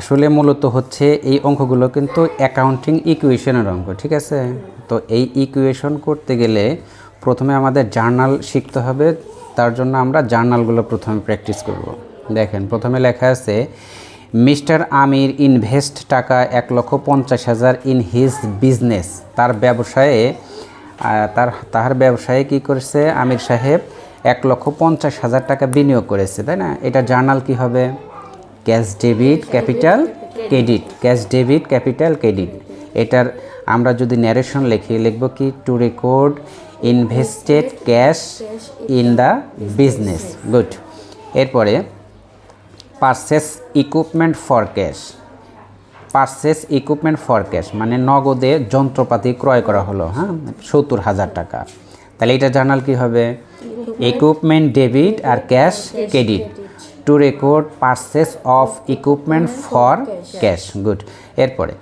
আসলে মূলত হচ্ছে এই অঙ্কগুলো কিন্তু অ্যাকাউন্টিং ইকুয়েশনের অঙ্ক, ঠিক আছে? তো এই ইকুয়েশন করতে গেলে প্রথমে আমাদের জার্নাল শিখতে হবে। তার জন্য আমরা জার্নালগুলো প্রথমে প্র্যাকটিস করব। দেখেন, প্রথমে লেখা আছে মিস্টার আমির ইনভেস্ট টাকা 1,50,000 ইন হিজ বিজনেস। তার ব্যবসায়ে তার ব্যবসায়ে কী করেছে আমির সাহেব 1,50,000 টাকা বিনিয়োগ করেছে, তাই না? এটা জার্নাল কি হবে? Cash debit capital credit, cash debit capital credit. এটার আমরা যদি ন্যারেশন লিখব কি, to record invested cash in the business. Good. এরপরে purchase equipment for cash. Purchase equipment for cash মানে নগদে যন্ত্রপাতি ক্রয় করা হলো, হ্যাঁ, 70,000 টাকা। তাহলে এটা জার্নাল কি হবে? ইকুইপমেন্ট ডেবিট আর cash credit. To record purchase of equipment for cash. Good. এরপরে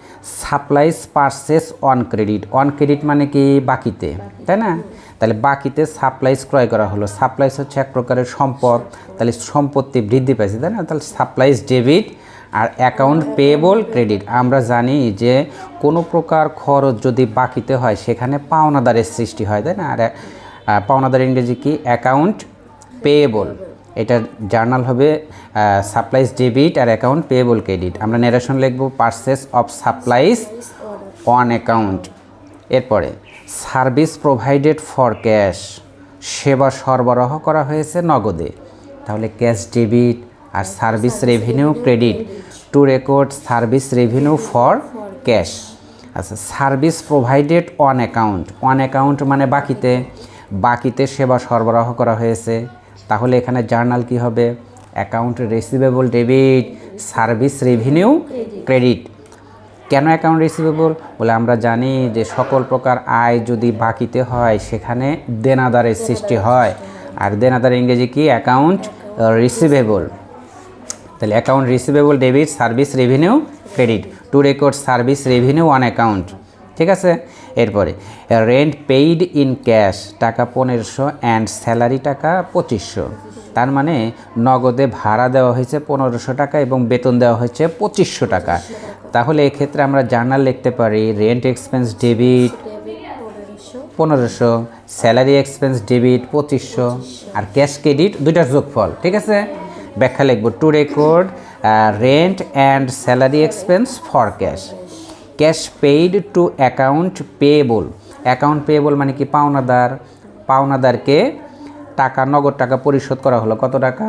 supplies purchase on credit. On credit মানে কি? বাকিতে, তাই না? তাহলে বাকিতে সাপ্লাইজ ক্রয় করা হলো। সাপ্লাইজ হচ্ছে এক প্রকারের সম্পদ, তাহলে সম্পত্তি বৃদ্ধি পাইছে, তাই না? তাহলে সাপ্লাইজ ডেবিট আর অ্যাকাউন্ট পেয়েবল ক্রেডিট। আমরা জানি যে কোনো প্রকার খরচ যদি বাকিতে হয় সেখানে পাওনাদারের সৃষ্টি হয়, তাই না? আর পাওনাদার ইংরেজি কি? Account payable. এটার জার্নাল হবে সাপ্লাইজ ডেবিট আর অ্যাকাউন্ট পেয়েবল ক্রেডিট। আমরা ন্যারেশন লিখব purchase of supplies on account. এরপরে সার্ভিস প্রোভাইডেড ফর ক্যাশ। সেবা সরবরাহ করা হয়েছে নগদে। তাহলে ক্যাশ ডেবিট আর service revenue credit. To record service revenue for cash. আচ্ছা, service provided on account. On account মানে বাকিতে, বাকিতে সেবা সরবরাহ করা হয়েছে। তাহলে এখানে জার্নাল কি হবে? Account receivable debit service revenue credit. কেন অ্যাকাউন্ট রিসিভেবল? বলে আমরা জানি যে সকল প্রকার আয় যদি বাকিতে হয় সেখানে দেনাদারের সৃষ্টি হয়, আর দেনাদার ইংরেজি কি? Account receivable. তাহলে account receivable debit service revenue credit. To record service revenue on account, ঠিক আছে? এরপরে রেন্ট পেইড ইন ক্যাশ টাকা 1500 অ্যান্ড স্যালারি টাকা 2500। তার মানে নগদে ভাড়া দেওয়া হয়েছে 1500 টাকা এবং বেতন দেওয়া হয়েছে 2500 টাকা। তাহলে এক্ষেত্রে আমরা জার্নাল লিখতে পারি rent expense debit 1500, salary expense debit 2500, আর ক্যাশ ক্রেডিট দুইটার যোগফল, ঠিক আছে? ব্যাখ্যা লিখব two record rent and salary expense for cash. Cash paid two account payable. Account payable মানে কি? পাওনাদার। পাওনাদারকে টাকা, নগদ টাকা পরিশোধ করা হলো। কত টাকা?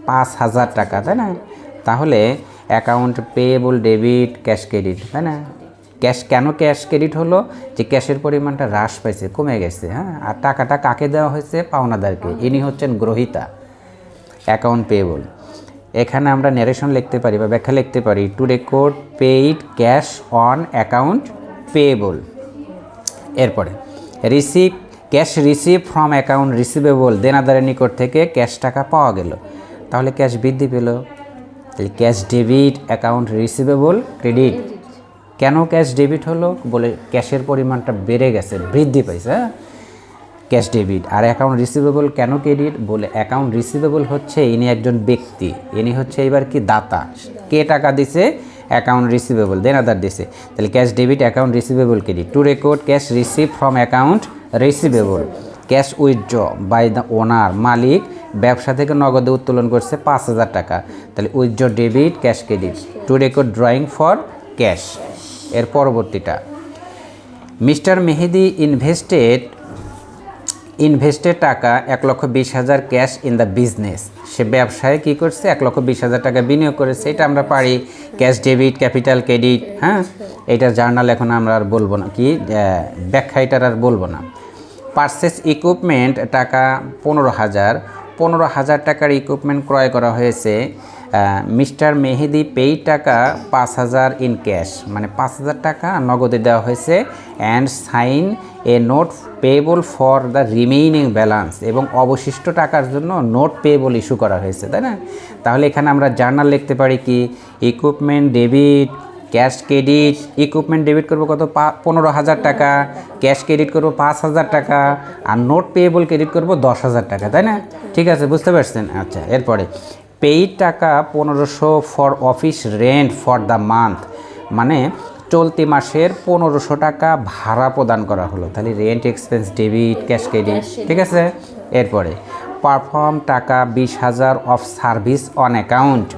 5,000 টাকা, তাই না? তাহলে account payable debit cash credit, তাই না? ক্যাশ কেন ক্যাশ ক্রেডিট হলো? যে ক্যাশের পরিমাণটা হ্রাস পাইছে, কমে গেছে, হ্যাঁ। আর টাকাটা কাকে দেওয়া হয়েছে? পাওনাদারকে। ইনি হচ্ছেন গ্রহীতা। Account payable. এখানে আমরা ন্যারেশন লিখতে পারি বা ব্যাখ্যা লিখতে পারি to record paid cash on account payable. এরপরে receive cash receive from account receivable. দেনাদারের নিকট থেকে ক্যাশ টাকা পাওয়া গেল, তাহলে ক্যাশ বৃদ্ধি পেল। তাহলে cash debit account receivable credit. কেন ক্যাশ ডেবিট হলো? বলে ক্যাশের পরিমাণটা বেড়ে গেছে, বৃদ্ধি পাইছে, হ্যাঁ, ক্যাশ ডেবিট। আর অ্যাকাউন্ট রিসিভেবল কেন ক্রেডিট? বলে অ্যাকাউন্ট রিসিভেবল হচ্ছে ইনি একজন ব্যক্তি, ইনি হচ্ছে এবার কি? দাতা। কে টাকা দিছে? অ্যাকাউন্ট রিসিভেবল, দেনাদার দিছে। তাহলে cash debit account receivable credit. To record cash receive from account receivable. Cash withdraw by the owner. মালিক ব্যবসা থেকে নগদে উত্তোলন করছে 5,000 টাকা। তাহলে withdraw debit cash credit. To record drawing for cash. এর পরবর্তীটা মিস্টার মেহেদি ইনভেস্টেড টাকা 1,20,000 ক্যাশ ইন দ্য বিজনেস। সে ব্যবসায় কী করছে? 1,20,000 টাকা বিনিয়োগ করেছে। এটা আমরা পারি ক্যাশ ডেবিট ক্যাপিটাল ক্রেডিট, হ্যাঁ। এইটার জার্নাল এখন আমরা আর বলবো না, কি ব্যাখ্যা এটার আর বলবো না। পারচেস ইকুইপমেন্ট টাকা 15,000 টাকার ইকুইপমেন্ট ক্রয় করা হয়েছে। মিস্টার মেহেদি পেইড টাকা 5,000 ইন ক্যাশ, মানে 5,000 টাকা নগদে দেওয়া হয়েছে। And sign a note payable for the remaining balance, এবং অবশিষ্ট টাকার জন্য নোট পেয়েবল ইস্যু করা হয়েছে, তাই না? তাহলে এখানে আমরা জার্নাল লিখতে পারি কি? Equipment debit cash credit. Equipment debit করবো কত? 15,000 টাকা। ক্যাশ ক্রেডিট করবো 5,000 টাকা। আর নোট পেয়েবল ক্রেডিট করবো 10,000 টাকা, তাই না? ঠিক আছে, বুঝতে পারছেন? আচ্ছা, এরপরে পেইড টাকা 1500 for office rent for the month, মানে চলতি মাসের 1500 টাকা ভাড়া প্রদান করা হলো। তাহলে rent expense debit, cash credit, ঠিক আছে। এরপরে পারফর্ম টাকা 20,000 অফ সার্ভিস অন অ্যাকাউন্ট,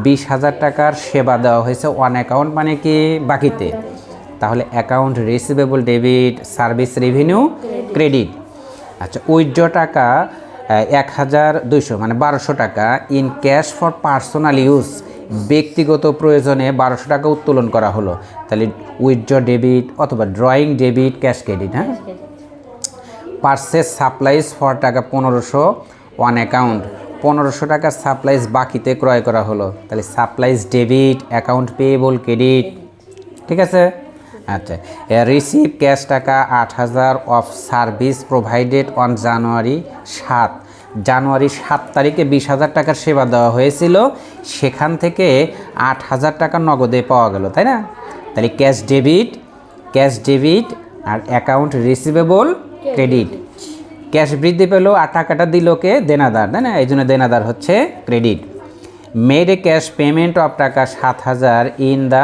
20,000 টাকার সেবা দেওয়া হয়েছে অন অ্যাকাউন্ট মানে কি বাকিতে। তাহলে account receivable debit, service revenue credit. আচ্ছা, উইথড্র টাকা 1,200 মানে 1200 টাকা in cash for personal use, ব্যক্তিগত প্রয়োজনে 1200 টাকা উত্তোলন করা হলো। তাহলে উইথড্র ডেবিট অথবা ড্রয়িং ডেবিট, ক্যাশ ক্রেডিট। হ্যাঁ, পারচেস সাপ্লাইজ ফর টাকা 1500 অন অ্যাকাউন্ট, 1500 টাকার সাপ্লাইজ বাকিতে ক্রয় করা হলো। তাহলে supplies debit, account payable credit, ঠিক আছে। আচ্ছা, রিসিভ ক্যাশ টাকা 8,000 of service provided on January 7 তারিখে 20,000 টাকার সেবা দেওয়া হয়েছিল, সেখান থেকে 8,000 টাকা নগদে পাওয়া গেল, তাই না। তাহলে ক্যাশ ডেবিট আর অ্যাকাউন্ট রিসিভেবল ক্রেডিট। ক্যাশ বৃদ্ধি পেল আর টাকাটা দিল কে, দেনাদার, তাই না, এই জন্য দেনাদার হচ্ছে credit. Made a cash payment of টাকা 7,000 ইন দ্য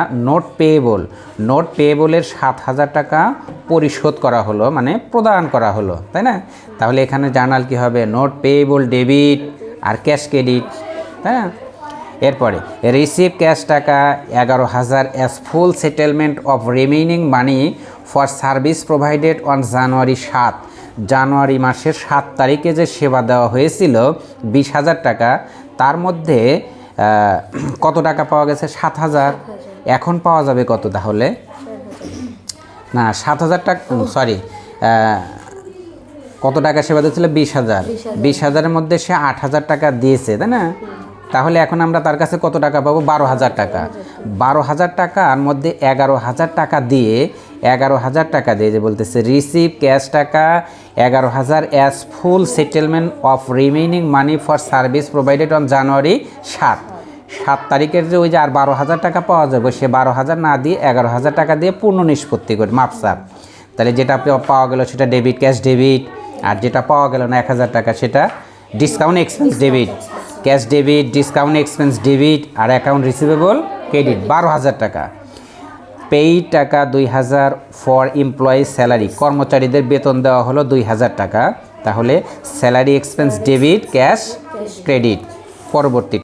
নোট পেয়েবলের 7,000 টাকা পরিশোধ করা হলো মানে প্রদান করা হলো, তাই না। তাহলে এখানে জার্নাল কি হবে, নোট পেয়েবল ডেবিট আর ক্যাশ ক্রেডিট, তাই না। এরপরে রিসিভ ক্যাশ টাকা 11,000 as full settlement of remaining money for service provided on January মাসের 7 তারিখে যে সেবা দেওয়া হয়েছিল 20,000 টাকা, তার মধ্যে কত টাকা পাওয়া গেছে, 7,000। এখন পাওয়া যাবে কত তাহলে, না 7,000 টাকা, সরি, কত টাকা সেবা দিয়েছিল, 20,000। 20,000-এর মধ্যে সে 8,000 টাকা দিয়েছে, তাই না। তাহলে এখন আমরা তার কাছে কত টাকা পাবো, 12,000 টাকা। 12,000 টাকার মধ্যে 11,000 টাকা দিয়ে যে বলতেছে রিসিভ ক্যাশ টাকা 11,000 as full settlement of remaining money for service provided on January 7 তারিখের যে ওই যে আর 12,000 টাকা পাওয়া যাবে, সে 12,000 না দিয়ে 11,000 টাকা দিয়ে পূর্ণ নিষ্পত্তি করে মাপসাপ। তাহলে যেটা পাওয়া গেল সেটা ডেবিট, ক্যাশ ডেবিট, আর যেটা পাওয়া গেল না 1,000 টাকা সেটা discount expense debit, cash debit, discount expense debit আর অ্যাকাউন্ট রিসিভেবল ক্রেডিট 12,000 টাকা। পেইড টাকা 2,000 ফর এমপ্লয়ি স্যালারি, কর্মচারীদের বেতন দেওয়া হলো 2,000 টাকা। তাহলে salary expense debit, cash credit. পরবর্তী